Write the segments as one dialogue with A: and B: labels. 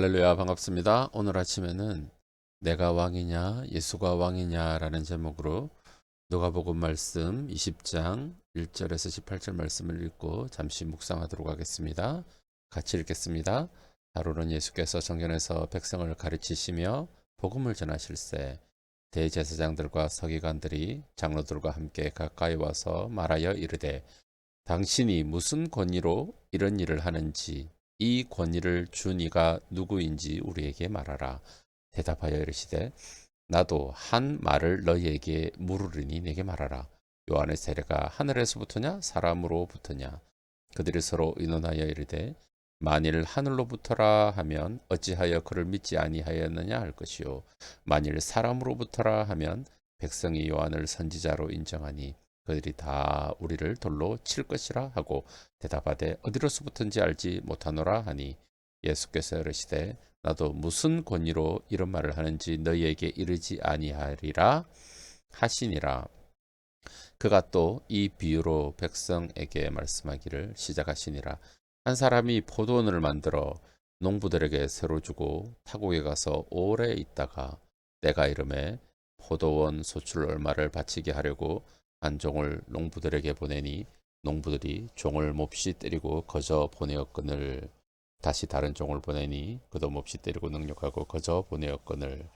A: 할렐루야, 반갑습니다. 오늘 아침에는 내가 왕이냐 예수가 왕이냐 라는 제목으로 누가복음 말씀 20장 1절에서 18절 말씀을 읽고 잠시 묵상하도록 하겠습니다. 같이 읽겠습니다. 하루는 예수께서 성전에서 백성을 가르치시며 복음을 전하실세 대제사장들과 서기관들이 장로들과 함께 가까이 와서 말하여 이르되 당신이 무슨 권위로 이런 일을 하는지 이 권위를 준 이가 누구인지 우리에게 말하라. 대답하여 이르시되 나도 한 말을 너희에게 물으리니 내게 말하라. 요한의 세례가 하늘에서부터냐 사람으로부터냐. 그들이 서로 의논하여 이르되 만일 하늘로부터라 하면 어찌하여 그를 믿지 아니하였느냐 할 것이요 만일 사람으로부터라 하면 백성이 요한을 선지자로 인정하니 그들이 다 우리를 돌로 칠 것이라 하고 대답하되 어디로서부터인지 알지 못하노라 하니 예수께서 이르시되 나도 무슨 권위로 이런 말을 하는지 너희에게 이르지 아니하리라 하시니라. 그가 또 이 비유로 백성에게 말씀하기를 시작하시니라. 한 사람이 포도원을 만들어 농부들에게 새로 주고 타국에 가서 오래 있다가 때가 이름에 포도원 소출 얼마를 바치게 하려고 한 종을 농부들에게 보내니 농부들이 종을 몹시 때리고 거저 보내었거늘 다시 다른 종을 보내니 그도 몹시 때리고 능욕하고 거저 보내었거늘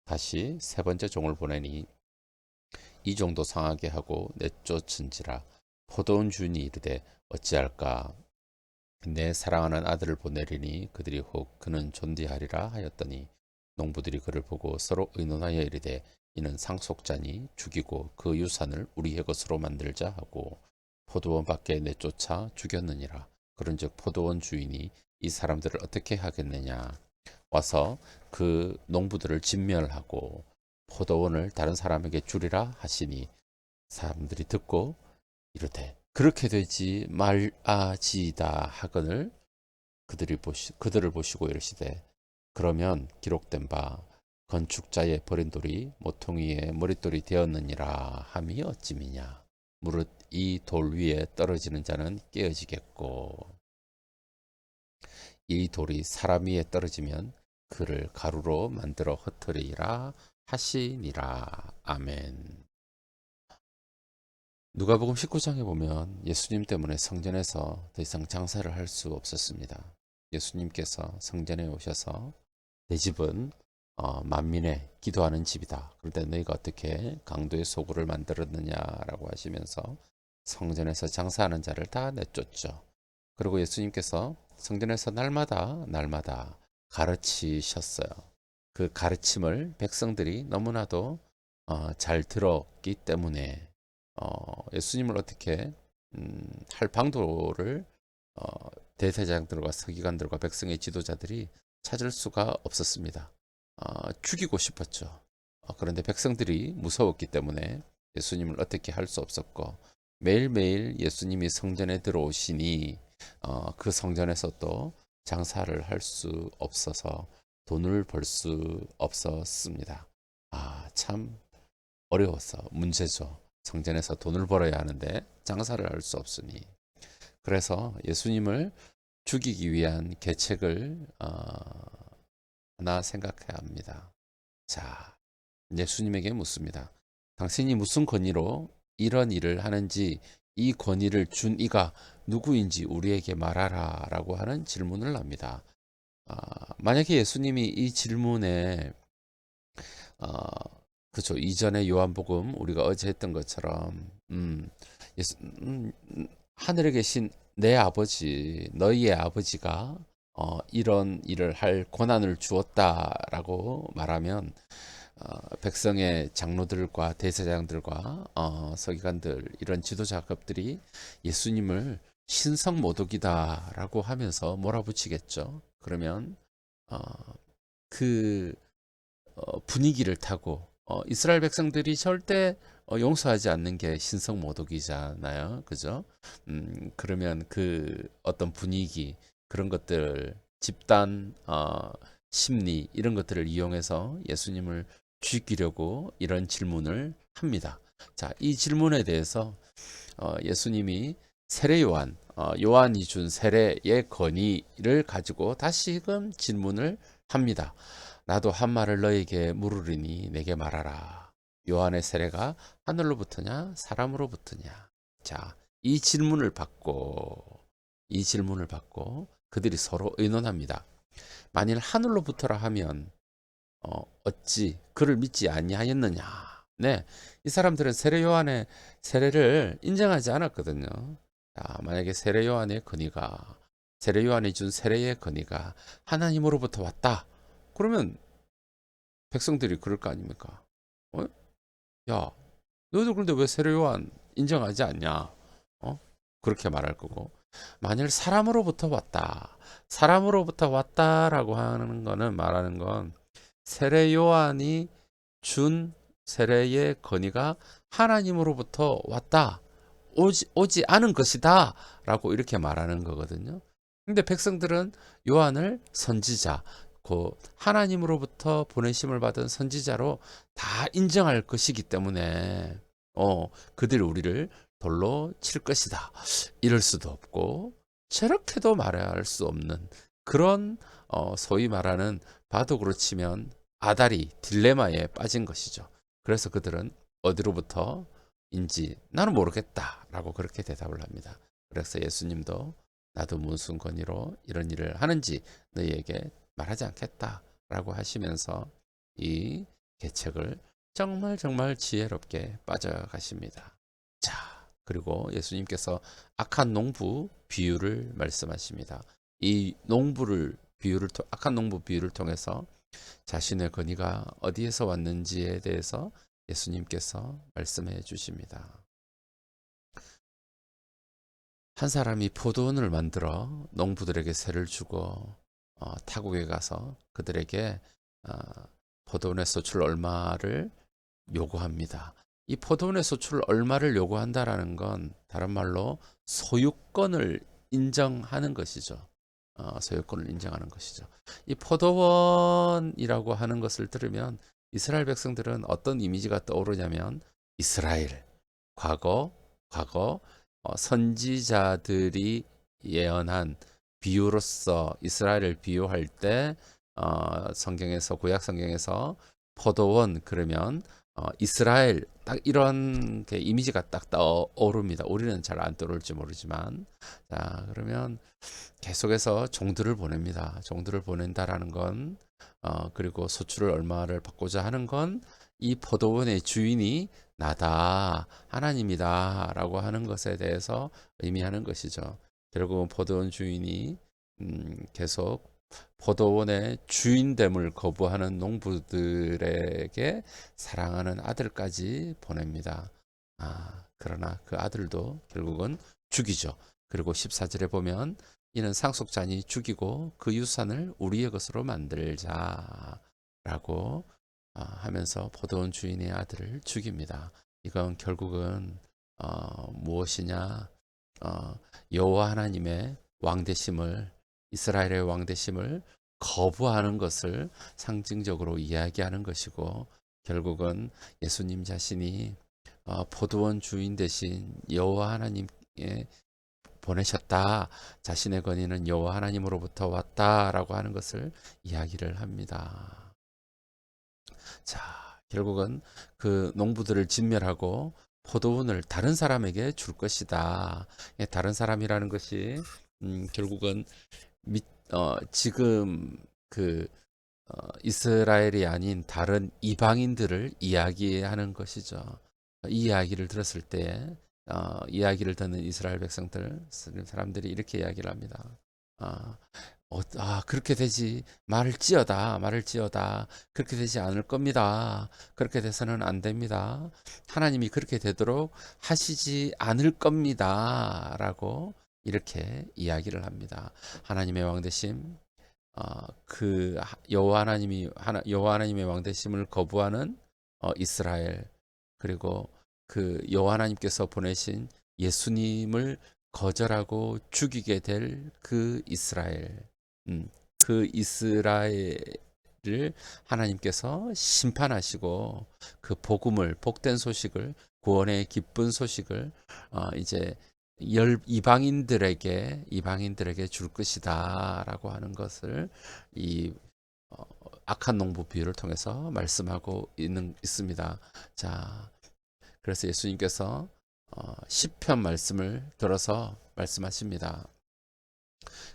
A: 다시 세 번째 종을 보내니 이 종도 상하게 하고 내쫓은지라. 포도원 주인이 이르되 어찌할까 내 사랑하는 아들을 보내리니 그들이 혹 그는 존대하리라 하였더니 농부들이 그를 보고 서로 의논하여 이르되 이는 상속자니 죽이고 그 유산을 우리의 것으로 만들자 하고 포도원 밖에 내쫓아 죽였느니라. 그런즉 포도원 주인이 이 사람들을 어떻게 하겠느냐 와서 그 농부들을 진멸하고 포도원을 다른 사람에게 주리라 하시니 사람들이 듣고 이르되 그렇게 되지 말아지이다 하거늘 그들을 보시고 이르시되 그러면 기록된 바 건축자의 버린 돌이 모퉁이의 머릿돌이 되었느니라 함이 어찌미냐. 무릇 이 돌 위에 떨어지는 자는 깨어지겠고 이 돌이 사람 위에 떨어지면 그를 가루로 만들어 흩으리라 하시니라. 아멘. 누가복음 19장에 보면 예수님 때문에 성전에서 더 이상 장사를 할 수 없었습니다. 예수님께서 성전에 오셔서 내 집은 만민의 기도하는 집이다. 그런데 너희가 어떻게 강도의 소굴을 만들었느냐라고 하시면서 성전에서 장사하는 자를 다 내쫓죠. 그리고 예수님께서 성전에서 날마다 가르치셨어요. 그 가르침을 백성들이 너무나도 잘 들었기 때문에 예수님을 어떻게 할 방도를 대제사장들과 서기관들과 백성의 지도자들이 찾을 수가 없었습니다. 죽이고 싶었죠. 그런데 백성들이 무서웠기 때문에 예수님을 어떻게 할 수 없었고 매일매일 예수님이 성전에 들어오시니 그 성전에서 또 장사를 할 수 없어서 돈을 벌 수 없었습니다. 참 어려워서 문제죠. 성전에서 돈을 벌어야 하는데 장사를 할 수 없으니. 그래서 예수님을 죽이기 위한 계책을 하나 생각해야 합니다. 자, 예수님에게 묻습니다. 당신이 무슨 권위로 이런 일을 하는지 이 권위를 준 이가 누구인지 우리에게 말하라 라고 하는 질문을 합니다. 만약에 예수님이 이 질문에 그렇죠. 이전에 요한복음 우리가 어제 했던 것처럼 하늘에 계신 내 아버지, 너희의 아버지가 이런 일을 할 권한을 주었다라고 말하면 백성의 장로들과 대제사장들과 서기관들 이런 지도자급들이 예수님을 신성모독이다라고 하면서 몰아붙이겠죠. 그러면 어, 그 분위기를 타고 이스라엘 백성들이 절대 용서하지 않는 게 신성모독이잖아요. 그죠? 그러면 그 어떤 분위기 그런 것들 집단 심리 이런 것들을 이용해서 예수님을 죽이려고 이런 질문을 합니다. 자, 이 질문에 대해서 예수님이 세례 요한, 요한이 준 세례의 권위를 가지고 다시금 질문을 합니다. 나도 한 말을 너에게 물으리니 내게 말하라. 요한의 세례가 하늘로부터냐 사람으로부터냐. 자, 이 질문을 받고 그들이 서로 의논합니다. 만일 하늘로부터라 하면 어찌 그를 믿지 아니하였느냐. 네, 이 사람들은 세례 요한의 세례를 인정하지 않았거든요. 자, 만약에 세례 요한이 준 세례의 권위가 하나님으로부터 왔다. 그러면 백성들이 그럴 거 아닙니까? 어? 야, 너희들 그런데 왜 세례 요한 인정하지 않냐? 어? 그렇게 말할 거고. 만일 사람으로부터 왔다라고 하는 거는 말하는 건 세례 요한이 준 세례의 권위가 하나님으로부터 왔다. 오지 않은 것이다. 라고 이렇게 말하는 거거든요. 근데 백성들은 요한을 선지자, 그 하나님으로부터 보내심을 받은 선지자로 다 인정할 것이기 때문에 그들이 우리를 돌로 칠 것이다. 이럴 수도 없고 저렇게도 말할 수 없는 그런 소위 말하는 바둑으로 치면 아다리 딜레마에 빠진 것이죠. 그래서 그들은 어디로부터인지 나는 모르겠다라고 그렇게 대답을 합니다. 그래서 예수님도 나도 무슨 권위로 이런 일을 하는지 너희에게 말하지 않겠다라고 하시면서 이 계책을 정말 정말 지혜롭게 빠져가십니다. 자, 그리고 예수님께서 악한 농부 비유를 말씀하십니다. 이 악한 농부 비유를 통해서 자신의 권위가 어디에서 왔는지에 대해서 예수님께서 말씀해 주십니다. 한 사람이 포도원을 만들어 농부들에게 세를 주고 타국에 가서 그들에게 포도원의 소출 얼마를 요구합니다. 이 포도원의 소출 얼마를 요구한다라는 건 다른 말로 소유권을 인정하는 것이죠. 소유권을 인정하는 것이죠. 이 포도원이라고 하는 것을 들으면 이스라엘 백성들은 어떤 이미지가 떠오르냐면 이스라엘, 과거 선지자들이 예언한 비유로서 이스라엘을 비유할 때 성경에서 구약 성경에서 포도원 그러면 이스라엘 딱 이런 이미지가 딱 떠오릅니다. 우리는 잘 안 떠오를지 모르지만 자 그러면 계속해서 종들을 보냅니다. 종들을 보낸다라는 건 그리고 소출을 얼마를 받고자 하는 건 이 포도원의 주인이 나다 하나님이다 라고 하는 것에 대해서 의미하는 것이죠. 결국은 포도원 주인이 계속 포도원의 주인됨을 거부하는 농부들에게 사랑하는 아들까지 보냅니다. 그러나 그 아들도 결국은 죽이죠. 그리고 14절에 보면 이는 상속자니 죽이고 그 유산을 우리의 것으로 만들자라고 하면서 포도원 주인의 아들을 죽입니다. 이건 결국은 무엇이냐? 여호와 하나님의 왕되심을 이스라엘의 왕되심을 거부하는 것을 상징적으로 이야기하는 것이고 결국은 예수님 자신이 포도원 주인 대신 여호와 하나님의 보내셨다. 자신의 권위는 여호와 하나님으로부터 왔다라고 하는 것을 이야기를 합니다. 자, 결국은 그 농부들을 진멸하고 포도원을 다른 사람에게 줄 것이다. 다른 사람이라는 것이 결국은 지금 그 이스라엘이 아닌 다른 이방인들을 이야기하는 것이죠. 이 이야기를 들었을 때 이야기를 듣는 이스라엘 백성들 사람들이 이렇게 이야기를 합니다. 그렇게 되지 말을 지어다 그렇게 되지 않을 겁니다. 그렇게 돼서는 안 됩니다. 하나님이 그렇게 되도록 하시지 않을 겁니다. 라고 이렇게 이야기를 합니다. 하나님의 왕되심 그 여호와 하나님의 왕되심을 거부하는 이스라엘 그리고 그 여호와 하나님께서 보내신 예수님을 거절하고 죽이게 될 그 이스라엘 그 이스라엘을 하나님께서 심판하시고 그 복된 소식을 구원의 기쁜 소식을 이제 이방인들에게 줄 것이다라고 하는 것을 이 악한 농부 비유를 통해서 말씀하고 있습니다. 자, 그래서 예수님께서 시편 말씀을 들어서 말씀하십니다.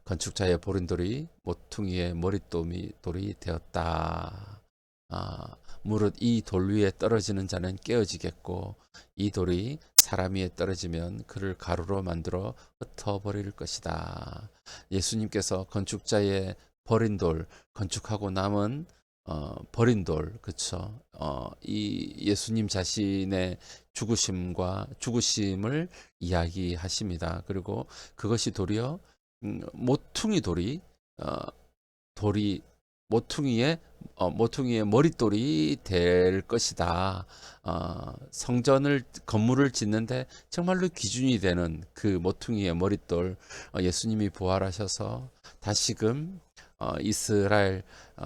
A: 건축자의 보린돌이 모퉁이의 머릿돌이 되었다. 무릇 이 돌 위에 떨어지는 자는 깨어지겠고 이 돌이 사람 위에 떨어지면 그를 가루로 만들어 흩어버릴 것이다. 예수님께서 건축자의 버린 돌, 건축하고 남은 버린 돌, 그쵸? 이 예수님 자신의 죽으심을 이야기하십니다. 그리고 그것이 도리어 모퉁이 돌이 어, 돌이 모퉁이의 머릿돌이 될 것이다. 건물을 짓는데 정말로 기준이 되는 그 모퉁이의 머릿돌, 예수님이 부활하셔서 다시금 이스라엘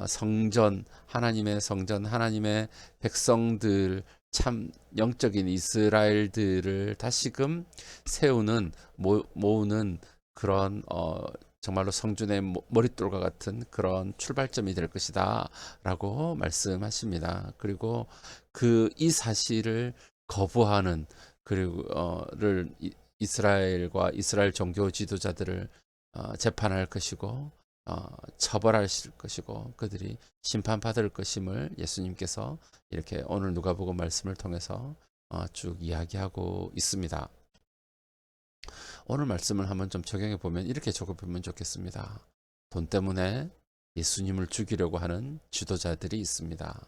A: 성전, 하나님의 성전, 하나님의 백성들, 참 영적인 이스라엘들을 다시금 세우는 모으는 그런 정말로 성준의 머릿돌과 같은 그런 출발점이 될 것이다 라고 말씀하십니다. 그리고 이 사실을 거부하는 그리고 이스라엘과 이스라엘 종교 지도자들을 재판할 것이고 처벌하실 것이고 그들이 심판받을 것임을 예수님께서 이렇게 오늘 누가복음 말씀을 통해서 쭉 이야기하고 있습니다. 오늘 말씀을 한번 좀 적용해 보면 이렇게 적어보면 좋겠습니다. 돈 때문에 예수님을 죽이려고 하는 지도자들이 있습니다.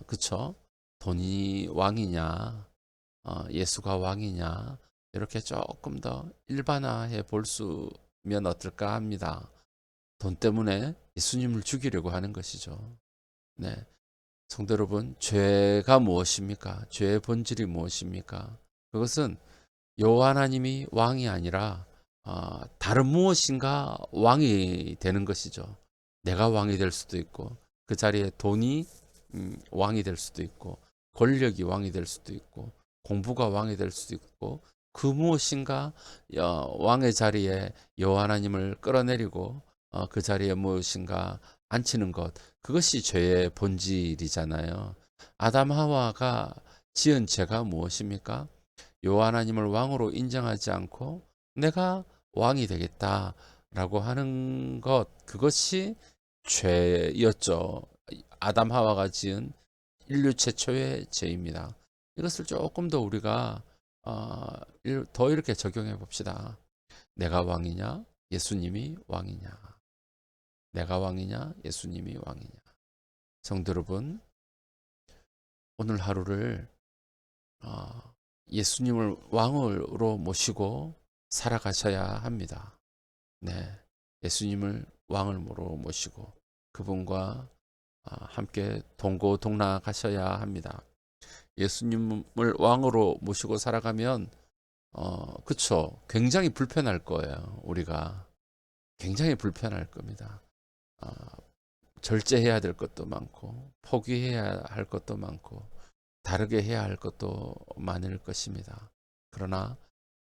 A: 그쵸? 돈이 왕이냐, 예수가 왕이냐, 이렇게 조금 더 일반화해 보면 어떨까 합니다. 돈 때문에 예수님을 죽이려고 하는 것이죠. 네. 성도 여러분, 죄가 무엇입니까? 죄의 본질이 무엇입니까? 그것은 여호와 하나님이 왕이 아니라 다른 무엇인가 왕이 되는 것이죠. 내가 왕이 될 수도 있고 그 자리에 돈이 왕이 될 수도 있고 권력이 왕이 될 수도 있고 공부가 왕이 될 수도 있고 그 무엇인가 왕의 자리에 여호와 하나님을 끌어내리고 그 자리에 무엇인가 앉히는 것, 그것이 죄의 본질이잖아요. 아담 하와가 지은 죄가 무엇입니까? 여호와 하나님을 왕으로 인정하지 않고 내가 왕이 되겠다라고 하는 것, 그것이 죄였죠. 아담 하와가 지은 인류 최초의 죄입니다. 이것을 조금 더 우리가 더 이렇게 적용해 봅시다. 내가 왕이냐? 예수님이 왕이냐? 내가 왕이냐? 예수님이 왕이냐? 성도 여러분, 오늘 하루를 예수님을 왕으로 모시고 살아가셔야 합니다. 네, 예수님을 왕으로 모시고 그분과 함께 동고동락하셔야 합니다. 예수님을 왕으로 모시고 살아가면 그쵸, 굉장히 불편할 거예요. 우리가 굉장히 불편할 겁니다. 어, 절제해야 될 것도 많고 포기해야 할 것도 많고 다르게 해야 할 것도 많을 것입니다. 그러나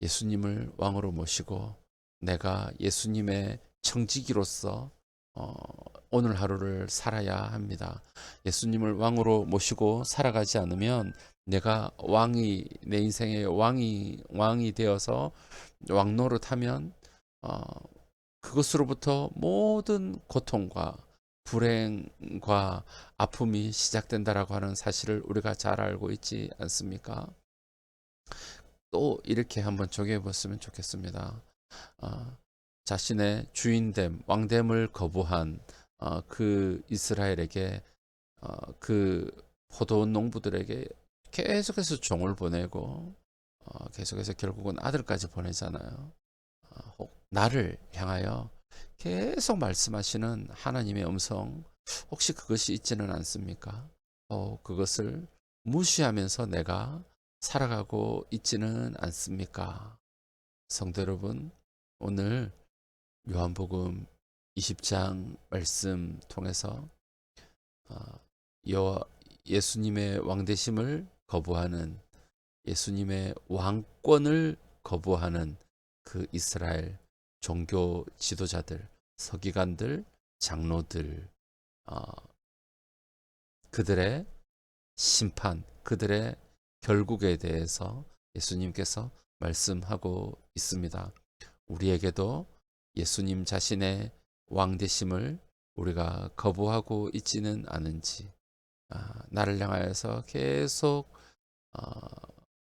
A: 예수님을 왕으로 모시고 내가 예수님의 청지기로서 오늘 하루를 살아야 합니다. 예수님을 왕으로 모시고 살아가지 않으면 내가 내 인생의 왕이 되어서 왕 노릇하면 그것으로부터 모든 고통과 불행과 아픔이 시작된다라고 하는 사실을 우리가 잘 알고 있지 않습니까? 또 이렇게 한번 적용해 봤으면 좋겠습니다. 자신의 주인됨, 왕됨을 거부한 그 이스라엘에게 그 포도원 농부들에게 계속해서 종을 보내고 계속해서 결국은 아들까지 보내잖아요. 나를 향하여 계속 말씀하시는 하나님의 음성, 혹시 그것이 있지는 않습니까? 그것을 무시하면서 내가 살아가고 있지는 않습니까? 성도 여러분, 오늘 요한복음 20장 말씀 통해서 예수님의 왕되심을 거부하는, 예수님의 왕권을 거부하는 그 이스라엘 종교 지도자들, 서기관들, 장로들, 그들의 심판, 그들의 결국에 대해서 예수님께서 말씀하고 있습니다. 우리에게도 예수님 자신의 왕되심을 우리가 거부하고 있지는 않은지, 나를 향하여서 계속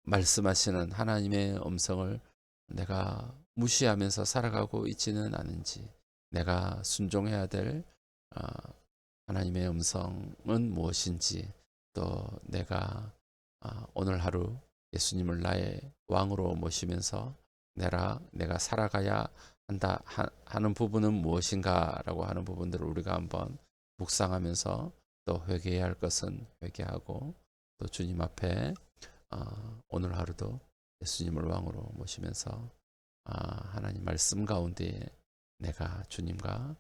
A: 말씀하시는 하나님의 음성을 내가 무시하면서 살아가고 있지는 않은지, 내가 순종해야 될 하나님의 음성은 무엇인지, 또 내가 오늘 하루 예수님을 나의 왕으로 모시면서 내가 살아가야 한다 하는 부분은 무엇인가라고 하는 부분들을 우리가 한번 묵상하면서 또 회개해야 할 것은 회개하고, 또 주님 앞에 오늘 하루도 예수님을 왕으로 모시면서 하나님 말씀 가운데 내가 주님과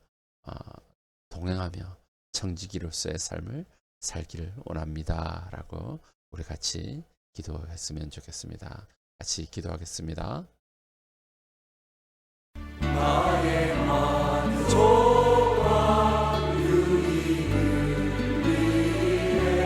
A: 동행하며 청지기로서의 삶을 살기를 원합니다 라고 우리 같이 기도했으면 좋겠습니다. 같이 기도하겠습니다. 나의 만족과 유익을 위해 주